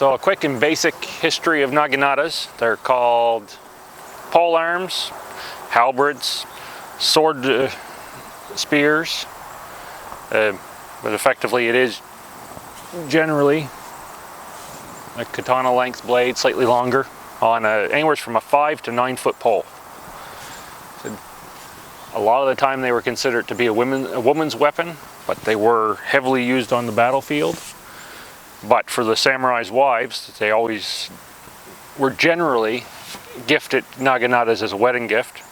So a quick and basic history of naginatas. They're called pole arms, halberds, sword spears, but effectively it is generally a katana length blade, slightly longer, on anywhere from a 5 to 9 foot pole. So a lot of the time they were considered to be a woman's weapon, but they were heavily used on the battlefield. But for the samurai's wives, they always were generally gifted naginatas as a wedding gift,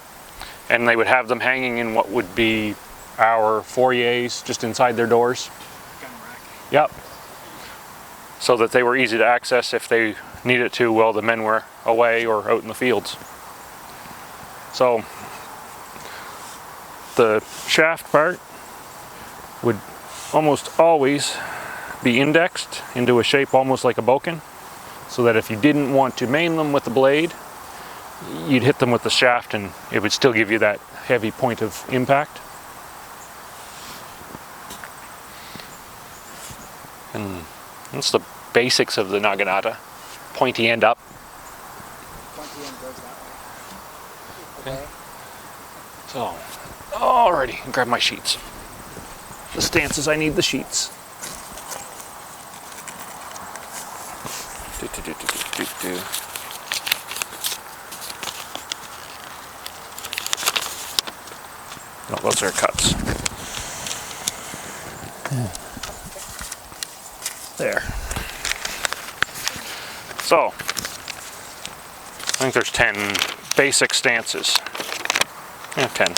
and they would have them hanging in what would be our foyers just inside their doors. Yep. So that they were easy to access if they needed to while the men were away or out in the fields. So the shaft part would almost always be indexed into a shape almost like a bokken, so that if you didn't want to maim them with the blade, you'd hit them with the shaft and it would still give you that heavy point of impact. And that's the basics of the naginata. Pointy end up. Pointy end goes that way. Okay. So, alrighty, grab my sheets. The stances, I need the sheets. No, those are cuts. There. So, I think there's 10 basic stances. Yeah, 10.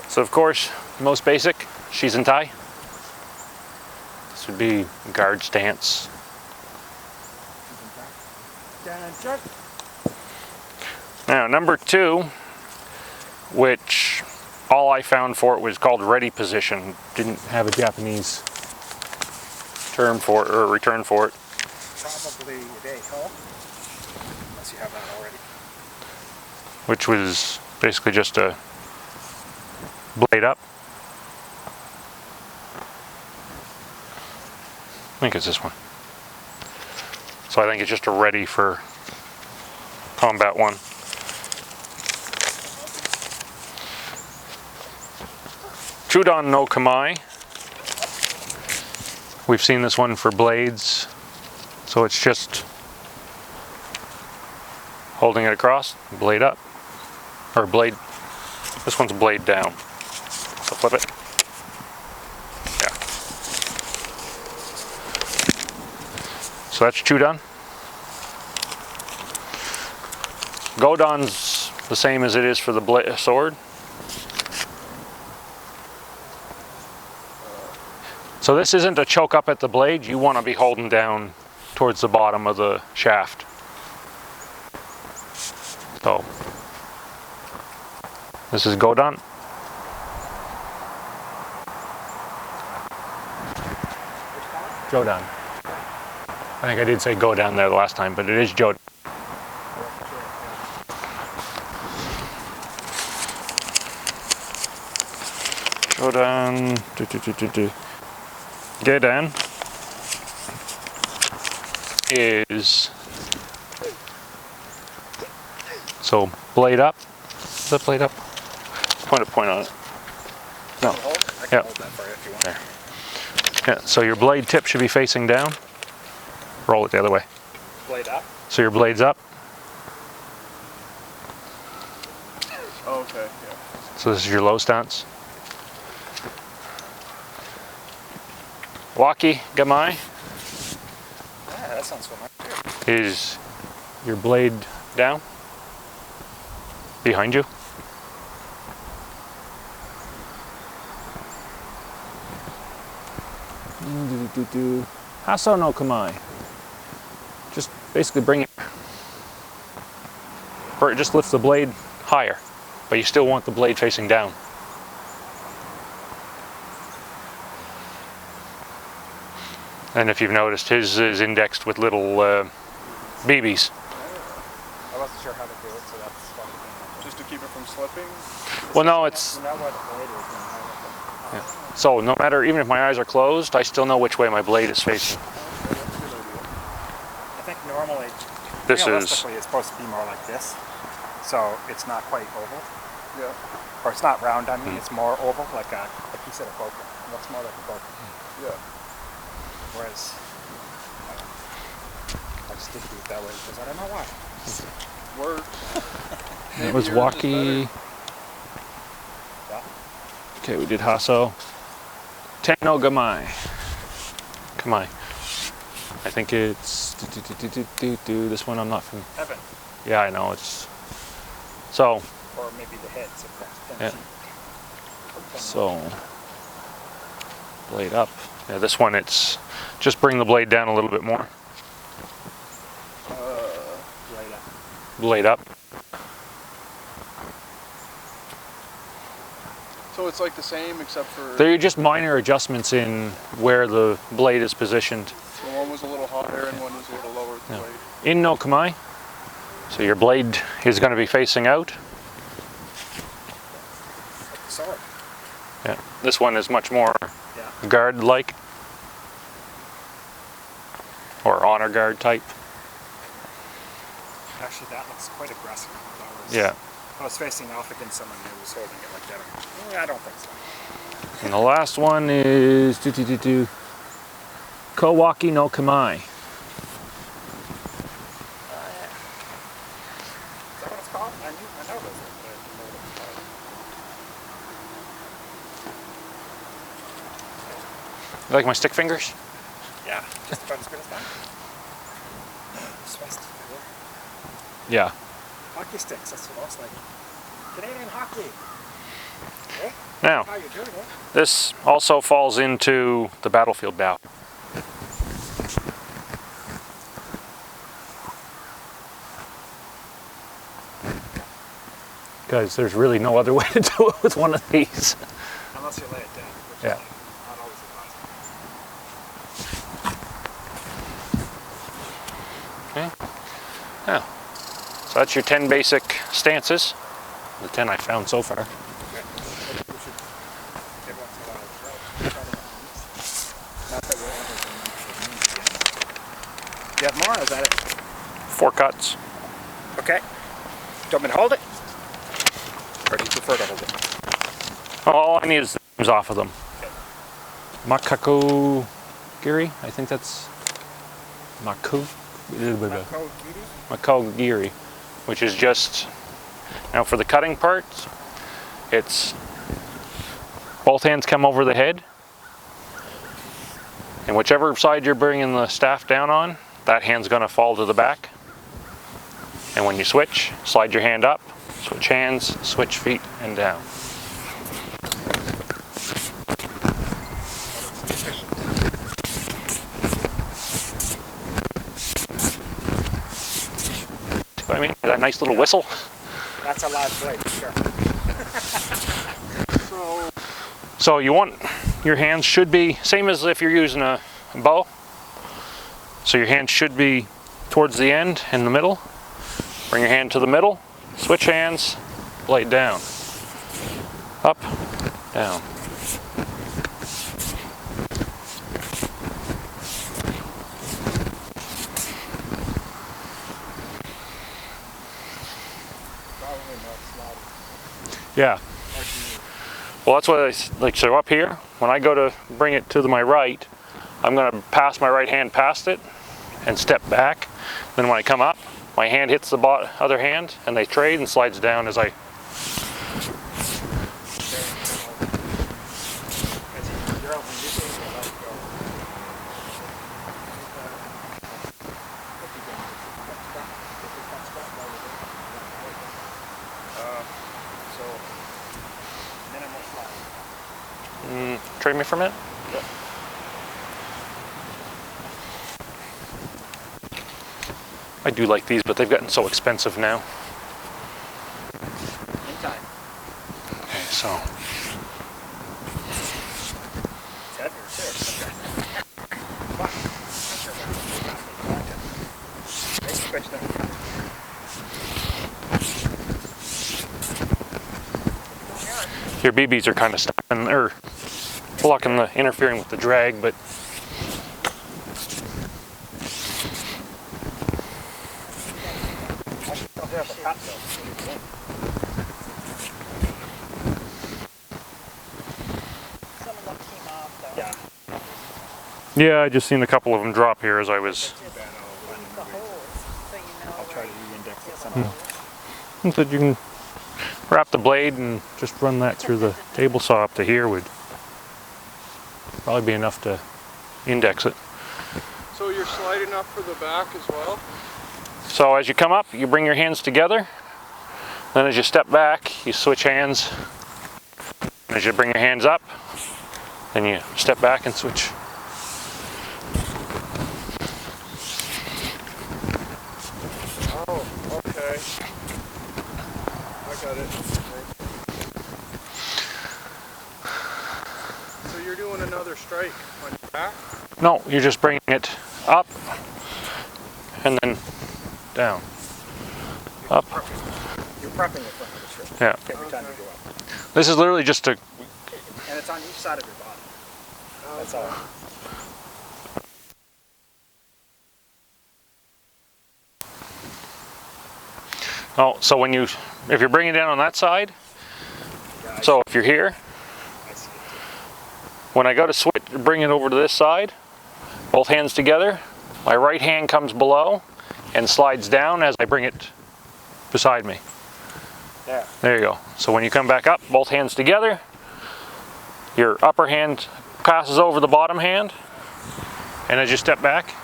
So of course, most basic, shizen tai. This would be guard stance. Now number 2, which all I found for it was called ready position. Didn't have a Japanese term for it or return for it. Probably Reiho, unless you have that already. Which was basically just a blade up. I think it's this one. So I think it's just a ready for combat one. Chudan no Kamae. We've seen this one for blades. So it's just holding it across, blade up. Or blade, this one's blade down. So flip it. Yeah. So that's Chudan. Godan's the same as it is for the sword. So this isn't a choke up at the blade. You want to be holding down towards the bottom of the shaft. So this is Godan. Jodan. I think I did say go down there the last time, but it is Jodan. Jodan. Gedan is so blade up. Is that blade up? Point on it. No. I can hold that for you if you want. There. Yeah, so your blade tip should be facing down. Roll it the other way. Blade up? So your blade's up. Oh, okay, yeah. So this is your low stance. Waki Gamai Yeah, that sounds familiar. is your blade down behind you. Haso no Kamai. Just basically bring it, or it just lifts the blade higher, but you still want the blade facing down. And if you've noticed, his is indexed with little BBs. I wasn't sure how to do it, so that's fun. Just to keep it from slipping? Well, no, it's... Yeah. So no matter, even if my eyes are closed, I still know which way my blade is facing. I think normally, This is, realistically, it's supposed to be more like this. So it's not quite oval. Yeah. Or it's not round, I mean, it's more oval, like you said, a boat. It looks more like a boat. Yeah. Whereas, I just did it that way because I don't know why. Works. that was Waki. Yeah. Okay, we did Hasso. Tenno Gamai. Kamai. I think it's this one I'm not from. Heaven. Yeah, I know it's. So. Or maybe the heads of Yeah. the So. Blade up. Yeah, this one it's just bring the blade down a little bit more. Blade up. Blade up. So it's like the same except for There are just minor adjustments in where the blade is positioned. so one was a little higher and one was a little lower at the Yeah. blade. In no Kamai. So your blade is going to be facing out. Sword. Yeah. This one is much more Yeah. guard-like. Or honor guard type. Actually, that looks quite aggressive. Yeah. I was facing off against someone who was holding it like that. I don't think so. And the last one is Kowaki no Kamai. Is that what it's called? I know those. You like my stick fingers? Yeah, just about as good as that. Swastika. Yeah. Hockey sticks, that's what it looks like. Canadian hockey. Eh? Now, How you doing, eh? this also falls into the battlefield bow. Guys, there's really no other way to do it with one of these. Unless you lay it down, which Yeah. is not always advisable. Okay. Now, so that's your 10 basic stances. The 10 I found so far. We should give one to not that we're ever going to do you have more, or is that it? 4 cuts. Okay. Do you want me to hold it? Or do you prefer to hold it? All I need is the names off of them. Okay. Makako Giri, I think that's Makogiri? Makogiri, which is just, now for the cutting part, it's both hands come over the head, and whichever side you're bringing the staff down on, that hand's going to fall to the back. And when you switch, slide your hand up, switch hands, switch feet, and down. I mean, that nice little whistle. That's a loud blade, for sure. So you want, your hands should be, same as if you're using a bow. So your hand should be towards the end, in the middle. Bring your hand to the middle, switch hands, blade down. Up, down. Yeah. Well, that's what I like. So up here, when I go to bring it to my right, I'm going to pass my right hand past it and step back. Then when I come up, my hand hits the other hand and they trade and slides down as I. Trade me for a minute? Yeah. I do like these, but they've gotten so expensive now. In time. Okay, so. It's heavier, too. Fuck. They switched them. Your BBs are kind of stuck in, or blocking the interfering with the drag, but yeah, I just seen a couple of them drop here as I was. I'll try to re-index it somehow. So you can wrap the blade and just run that through the table saw up to here would probably be enough to index it. So you're sliding up for the back as well? So as you come up, you bring your hands together. Then as you step back, you switch hands. As you bring your hands up, then you step back and switch. Oh, okay. I got it. So you're doing another strike on your back? No, you're just bringing it up and then down. Up. You're prepping it for the trick. Yeah. Every time you go up. This is literally just a. And it's on each side of your body. That's all. Oh, so when you, if you're bringing it down on that side, so if you're here, I see it. when I go to switch, bring it over to this side, both hands together, my right hand comes below and slides down as I bring it beside me. There. There you go. So when you come back up, both hands together, your upper hand passes over the bottom hand, and as you step back,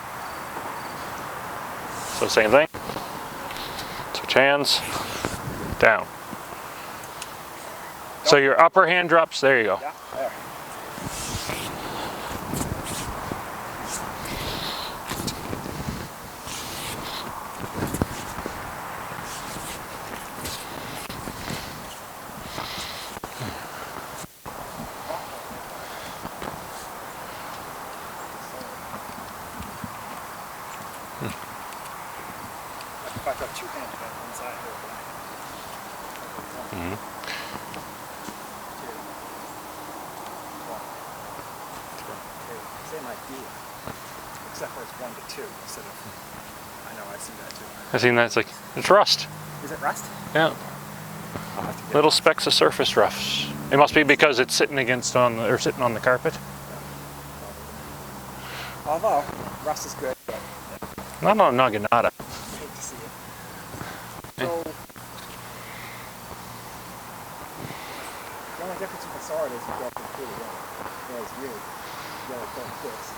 so same thing, switch hands, down. So your upper hand drops, there you go. Yeah, there. If I got two hands on one side here, same idea, except for it's 1 to 2 instead of. I know, I see that too. I seen that, it's like, it's rust. Is it rust? Yeah, I'll have to get little specks of surface rust. It must be because it's sitting against or sitting on the carpet. Although rust is good, but Not on Naginata. I hate to see it. So the only difference with the sword is you get the food. Whereas you don't fix.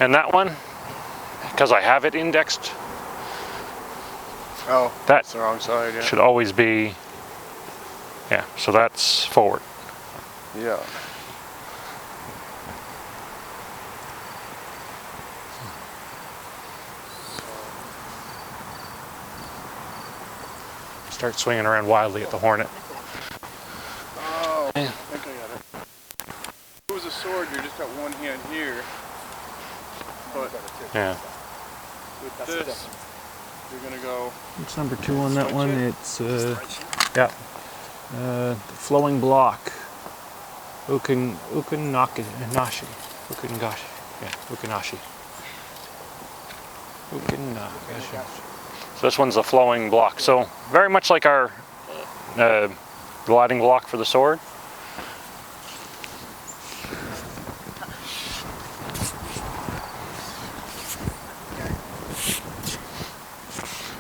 And that one, because I have it indexed, Oh, that that's the wrong side, yeah. should always be, yeah, so that's forward. Yeah. Start swinging around wildly at the hornet. Oh, I think I got it. If it was a sword, you're just got one hand here. But Yeah. with That's the this, difference. you're gonna go. What's number 2 on that one? It's, Spreadsheet. yeah. Flowing block. Ukinagashi. Ukinagashi. Yeah, Ukinashi. Ukinagashi. So this one's a flowing block. So very much like our gliding block for the sword.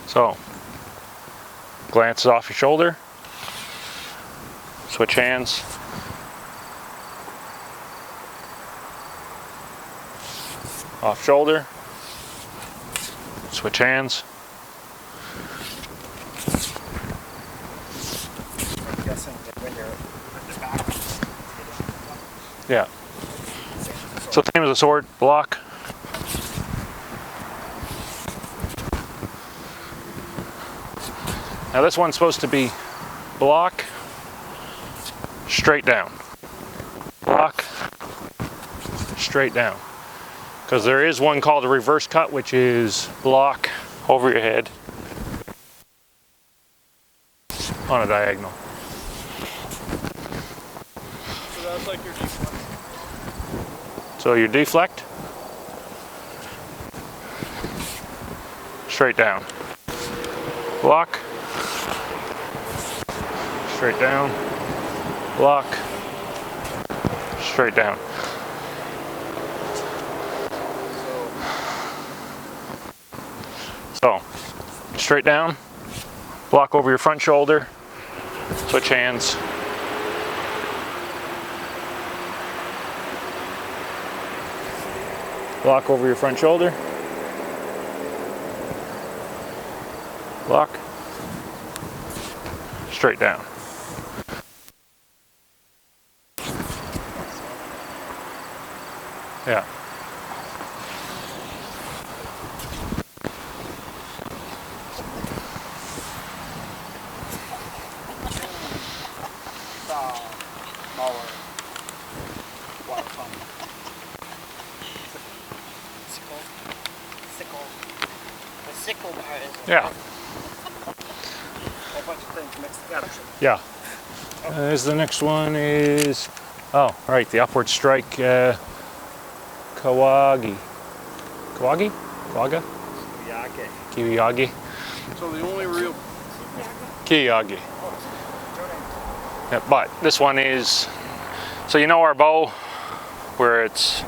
So glances off your shoulder. Switch hands. Off shoulder. Switch hands. I'm guessing that when you're at the back, Yeah. So same as a sword, block. Now this one's supposed to be block, straight down. Block, straight down. Because there is one called a reverse cut, which is block over your head on a diagonal. that's like your deflex. So you deflect, straight down, block, straight down, block, straight down. So, straight down, block over your front shoulder, switch hands. Block over your front shoulder. Block. Straight down. Yeah. Smaller water pump. Sickle. The sickle part is Yeah. a bunch of things mixed together. Yeah. There's the next one is, oh, right, the upward strike, Kawagi. Kawagi? Kawaga? Yake. Kiyagi? So the only real Kiyagi. Yeah, but this one is, so you know our bow, where it's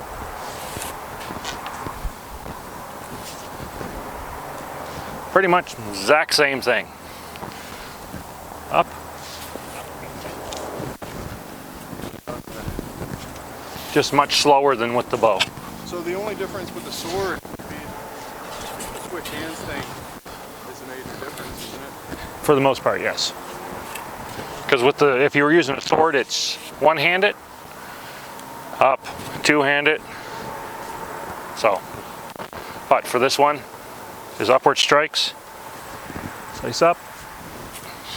pretty much exact same thing. Up. Just much slower than with the bow. So the only difference with the sword being the switch hands thing is a major difference, isn't it? For the most part, yes. Because with the, if you were using a sword, it's one-handed, up, two-handed. So, but for this one, is upward strikes, slice up,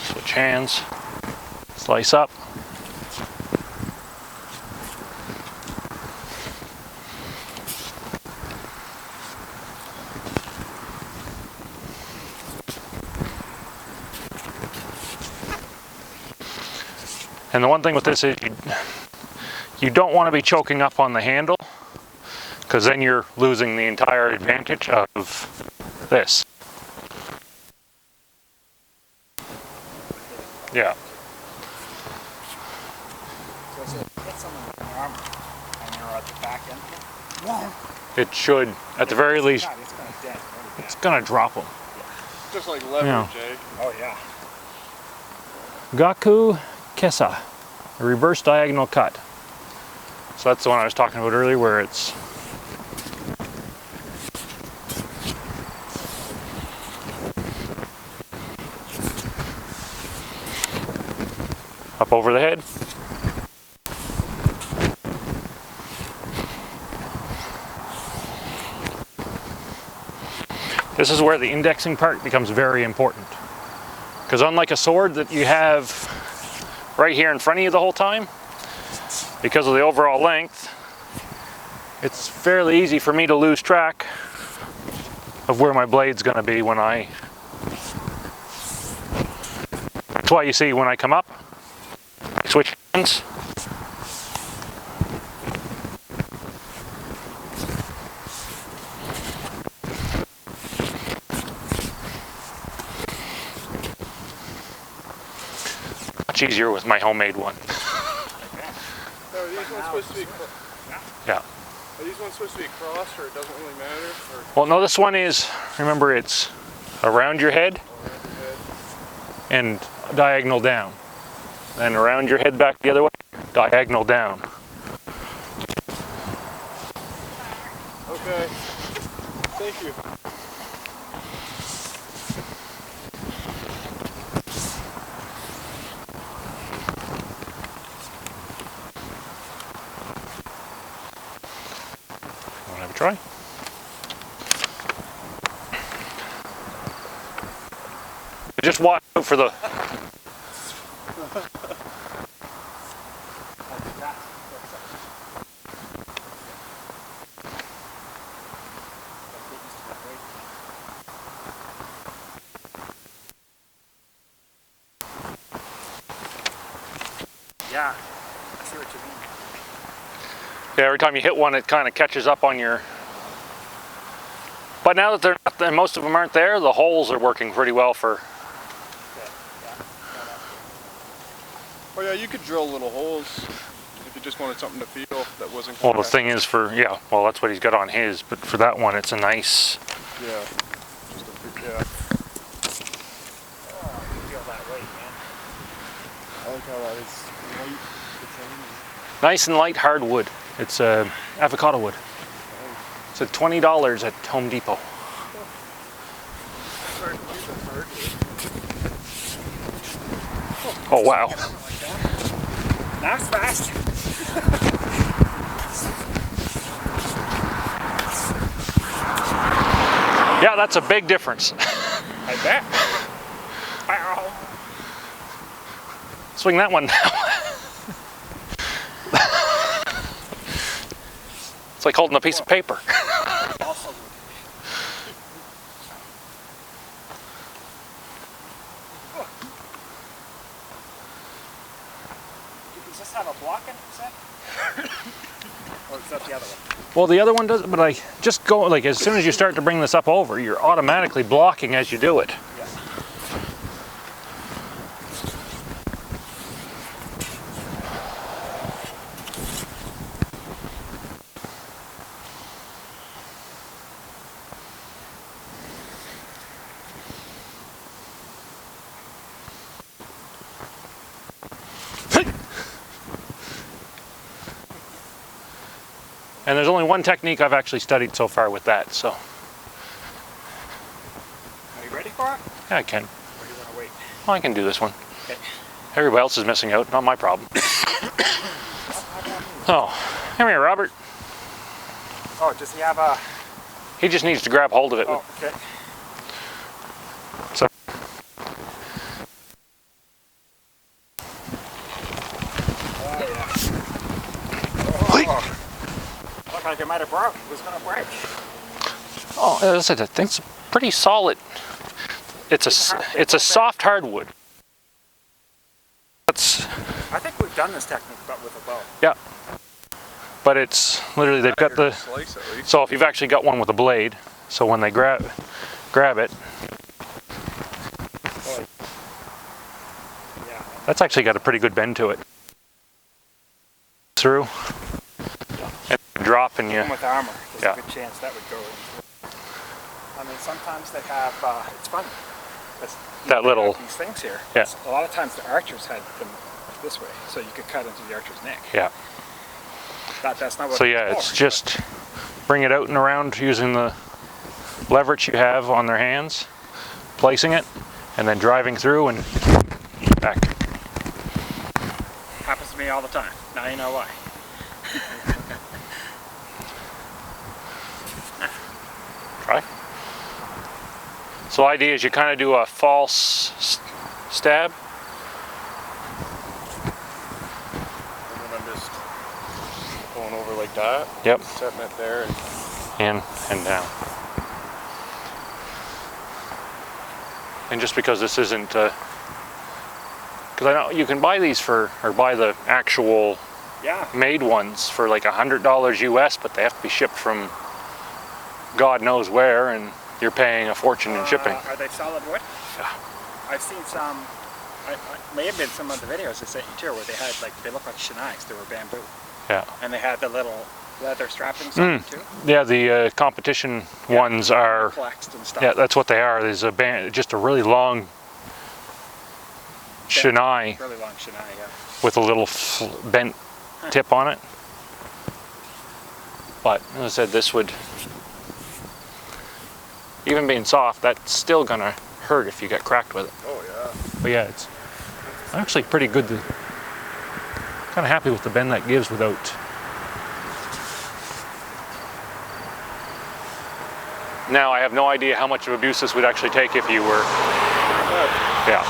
switch hands, slice up. And the one thing with this is you don't want to be choking up on the handle, because then you're losing the entire advantage of this. Yeah. So if it hits someone in the arm and you're at the back end, whoa. It should, at the very least, God, it's gonna dent really bad. it's gonna drop them. Just like leverage, Yeah. eh? Oh yeah. Gaku Kesa, a reverse diagonal cut. So that's the one I was talking about earlier, where it's up over the head. This is where the indexing part becomes very important. Because unlike a sword that you have right here in front of you the whole time, because of the overall length, it's fairly easy for me to lose track of where my blade's going to be when I... That's why you see when I come up, switch hands. Much easier with my homemade one. Now, are these ones supposed to be? Yeah. Are these ones supposed to be crossed, or it doesn't really matter? Or Well, no, this one is, remember, it's around your head and diagonal down. Then around your head back the other way, diagonal down. okay. Thank you. Want to have a try? Just watch out for the... Yeah. see what you mean. Yeah, every time you hit one, it kind of catches up on your... But now that they're not, and most of them aren't there, the holes are working pretty well for... Okay, yeah. Oh yeah, you could drill little holes if you just wanted something to feel that wasn't. Well, the thing is for, yeah, well, that's what he's got on his, but for that one, it's a nice... Yeah. Just a big, yeah. Oh, you feel that weight, man. I like how that is light. Nice and light hardwood. It's avocado wood. It's at $20 at Home Depot. Oh wow. That's fast. Yeah, that's a big difference. I bet. Wow. Swing that one now. It's like holding a piece of paper. Also, does this have a block in it, you said? Or is that the other one? Well, the other one does, but I just go, like, as soon as you start to bring this up over, you're automatically blocking as you do it. Yeah. And there's only one technique I've actually studied so far with that, so. Are you ready for it? Yeah, I can. Or do you want to wait? Well, I can do this one. Okay. Everybody else is missing out, not my problem. Oh, come here, Robert. Oh, does he have a... He just needs to grab hold of it. Oh, okay. So. Oh, yeah. Oh. Looked like it might have broke. It was going to break. Oh, as I said, that thing's pretty solid. It's a soft hardwood. That's... I think we've done this technique, but with a bow. Yeah. But it's literally, they've got the... Slice at least. So if you've actually got one with a blade, so when they grab it, Yeah. that's actually got a pretty good bend to it. Through. And drop and you... Even with armor, there's Yeah. a good chance that would go into it. I mean, sometimes they have, it's funny. That little... These things here. Yeah. A lot of times the archers had them this way, so you could cut into the archer's neck. Yeah. That's not what So yeah, it's just bring it out and around using the leverage you have on their hands, placing it, and then driving through and back. Happens to me all the time. Now you know why. Try. So idea is you kind of do a false stab. And then I'm just going over like that. Yep. Setting it there. In and down. And just because this isn't, because I know you can buy these for, or buy the actual Yeah. made ones for like $100 US, but they have to be shipped from God knows where, and you're paying a fortune in shipping. Are they solid wood? Yeah. I've seen some, I may have been some of the videos I sent you too, where they had like, they look like shenanigans, they were bamboo. Yeah. And they had the little leather strappings on them too. Yeah, the competition ones are, Flexed and stuff. yeah, that's what they are. There's a band, just a really long shinai Really long shinai, yeah. with a little bent tip on it. But as I said, this would, even being soft, that's still gonna hurt if you get cracked with it. Oh yeah. But yeah, it's actually pretty good. Kind of happy with the bend that gives without. Now I have no idea how much of abuse this would actually take if you were. Yeah.